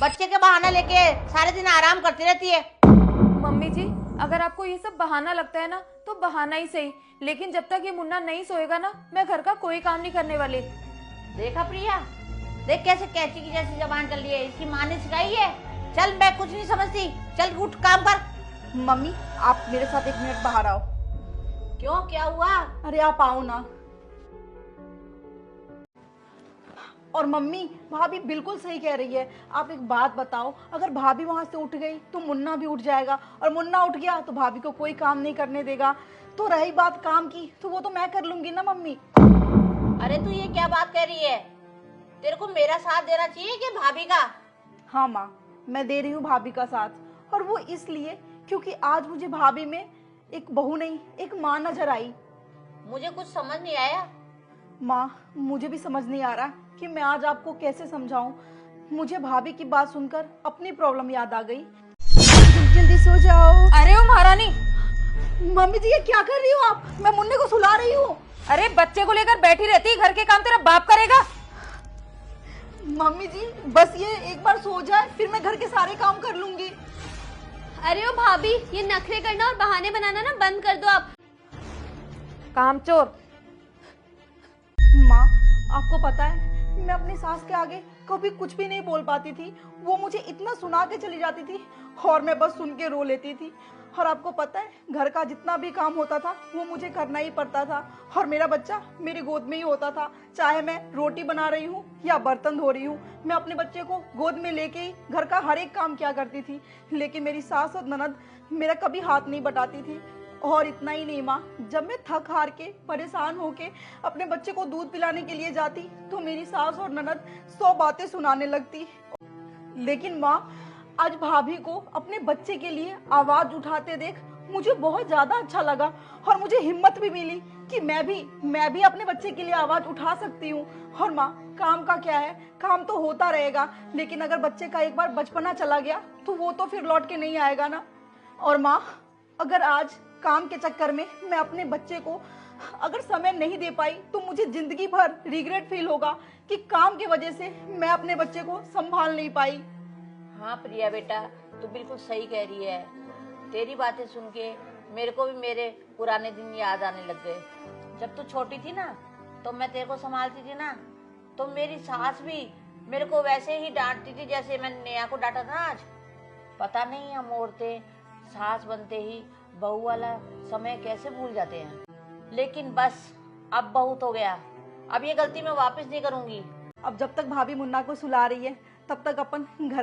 बच्चे के बहाना लेके सारे दिन आराम करती रहती है। मम्मी जी, अगर आपको ये सब बहाना लगता है ना तो बहाना ही सही, लेकिन जब तक ये मुन्ना नहीं सोएगा ना मैं घर का कोई काम नहीं करने वाली। देखा प्रिया, देख कैसे कैची की जैसी जबान कर ली है, इसकी माँ ने सिखाई है। चल, मैं कुछ नहीं समझती, चल उठ काम कर। मम्मी आप मेरे साथ 1 मिनट बाहर आओ। क्यों, क्या हुआ? अरे आप आओ ना। और मम्मी, भाभी बिल्कुल सही कह रही है। आप एक बात बताओ, अगर भाभी वहां से उठ गई तो मुन्ना भी उठ जाएगा, और मुन्ना उठ गया तो भाभी को कोई काम नहीं करने देगा। तो रही बात काम की, तो वो तो मैं कर लूंगी ना मम्मी। अरे तू ये क्या बात कर रही है? तेरे को मेरा साथ देना चाहिए कि भाभी का? हाँ माँ, मैं दे रही हूँ भाभी का साथ, और वो इसलिए क्योंकि आज मुझे भाभी में एक बहू नहीं, एक माँ नजर आई। मुझे कुछ समझ नहीं आया। माँ, मुझे भी समझ नहीं आ रहा कि मैं आज आपको कैसे समझाऊं। मुझे भाभी की बात सुनकर अपनी प्रॉब्लम याद आ गई। जल्दी जल्दी सो जाओ। अरे ओ महारानी! मम्मी जी, ये क्या कर रही हो आप? मैं मुन्ने को सुला रही हूँ। अरे बच्चे को लेकर बैठी रहती, घर के काम तेरा बाप करेगा। मम्मी जी, बस ये एक बार सो जाए, फिर मैं घर के सारे काम कर लूंगी। अरे ओ भाभी, ये नखरे करना और बहाने बनाना ना बंद कर दो आप। कामचोर! माँ, आपको पता है मैं अपनी सास के आगे कभी कुछ भी नहीं बोल पाती थी। वो मुझे इतना सुना के चली जाती थी और मैं बस सुन के रो लेती थी। और आपको पता है, घर का जितना भी काम होता था वो मुझे करना ही पड़ता था, और मेरा बच्चा मेरी गोद में ही होता था। चाहे मैं रोटी बना रही हूँ या बर्तन धो रही हूँ, मैं अपने बच्चे को गोद में लेके ही घर का हर एक काम किया करती थी। लेकिन मेरी सास और ननद मेरा कभी हाथ नहीं बटाती थी। और इतना ही नहीं माँ, जब मैं थक हार के परेशान होके अपने बच्चे को दूध पिलाने के लिए जाती तो मेरी सास और ननद 100 बातें सुनाने लगती। लेकिन माँ, आज भाभी को अपने बच्चे के लिए आवाज उठाते देख मुझे बहुत ज्यादा अच्छा लगा, और मुझे हिम्मत भी मिली कि मैं भी अपने बच्चे के लिए आवाज उठा सकती हूँ। और माँ, काम का क्या है, काम तो होता रहेगा, लेकिन अगर बच्चे का एक बार बचपना चला गया तो वो तो फिर लौट के नहीं आएगा ना। और माँ, अगर आज काम के चक्कर में मैं अपने बच्चे को अगर समय नहीं दे पाई तो मुझे जिंदगी भर रिग्रेट फील होगा कि काम की वजह से मैं अपने बच्चे को संभाल नहीं पाई। हाँ प्रिया बेटा, तू बिल्कुल सही कह रही है। तेरी बातें सुन के मेरे को भी मेरे पुराने दिन याद आने लग गए। जब तू छोटी थी ना तो मैं तेरे को संभालती थी ना, तो मेरी सास भी मेरे को वैसे ही डांटती थी जैसे मैंने नेहा को डांटा था आज। पता नहीं हम औरतें सास बनते ही बहू वाला समय कैसे भूल जाते हैं। लेकिन बस, अब बहुत हो गया, अब ये गलती मैं वापस नहीं करूंगी। अब जब तक भाभी मुन्ना को सुला रही है तब तक अपन घर